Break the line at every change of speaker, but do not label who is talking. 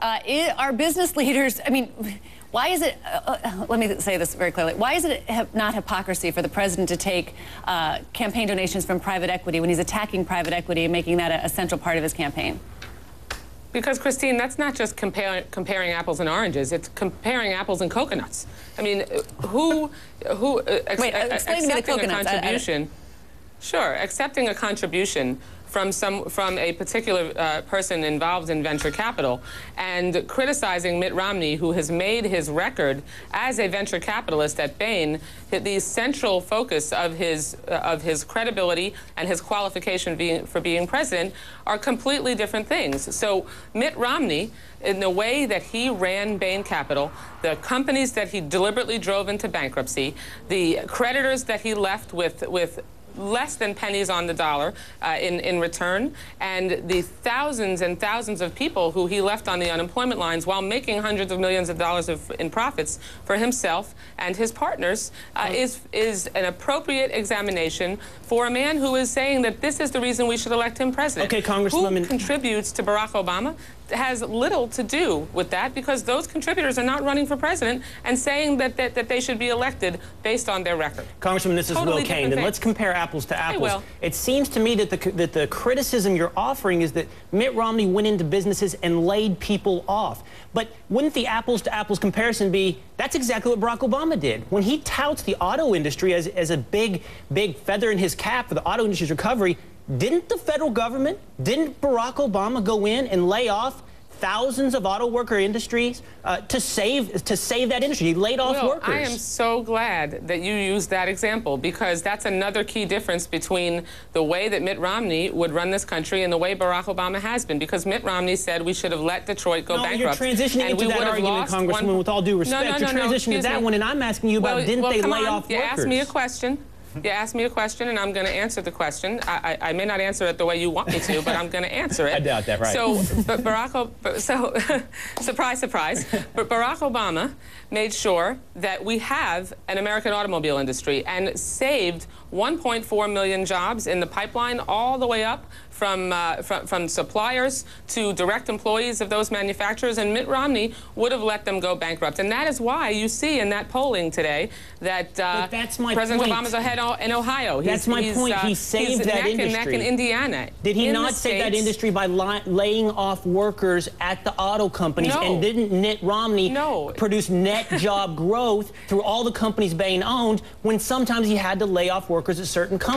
Are business leaders, I mean, why is it, let me say this very clearly, why is it not hypocrisy for the president to take campaign donations from private equity when he's attacking private equity and making that a central part of his campaign?
Because, Christine, that's not just comparing apples and oranges. It's comparing apples and coconuts. I mean, accepting a contribution? Sure, accepting a contribution from a particular person involved in venture capital and criticizing Mitt Romney, who has made his record as a venture capitalist at Bain the central focus of his credibility and his qualification for being president, are completely different things. So Mitt Romney, in the way that he ran Bain Capital, the companies that he deliberately drove into bankruptcy, the creditors that he left with less than pennies on the dollar in return, and the thousands and thousands of people who he left on the unemployment lines while making hundreds of millions of dollars in profits for himself and his partners is an appropriate examination for a man who is saying that this is the reason we should elect him president.
Okay, Congresswoman.
Who contributes to Barack Obama has little to do with that, because those contributors are not running for president and saying that they should be elected based on their record.
Congresswoman, this is
Totally
Will Kane, and let's compare apples to apples.
Will.
It seems to me that the criticism you're offering is that Mitt Romney went into businesses and laid people off. But wouldn't the apples to apples comparison be, that's exactly what Barack Obama did. When he touts the auto industry as a big feather in his cap for the auto industry's recovery, didn't the federal government, didn't Barack Obama go in and lay off thousands of auto worker industries to save that industry? He laid off workers.
I am so glad that you used that example, because that's another key difference between the way that Mitt Romney would run this country and the way Barack Obama has been. Because Mitt Romney said we should have let Detroit go bankrupt.
You're transitioning into that argument, Congresswoman, with all due respect. You're transitioning to that one, and I'm asking you about, didn't they lay off workers?
You asked me a question. You asked me a question, and I'm going to answer the question. I may not answer it the way you want me to, but I'm going to answer it.
I doubt that, right?
So, surprise, surprise. But Barack Obama made sure that we have an American automobile industry and saved 1.4 million jobs in the pipeline, all the way up from suppliers to direct employees of those manufacturers, and Mitt Romney would have let them go bankrupt. And that is why you see in that polling today that President Obama's ahead in Ohio.
That's my point. He saved that industry.
He's neck and neck in Indiana.
Did he not save that industry by laying off workers at the auto companies?
No.
And didn't Mitt Romney produce net job growth through all the companies Bain owned, when sometimes he had to lay off workers at certain companies?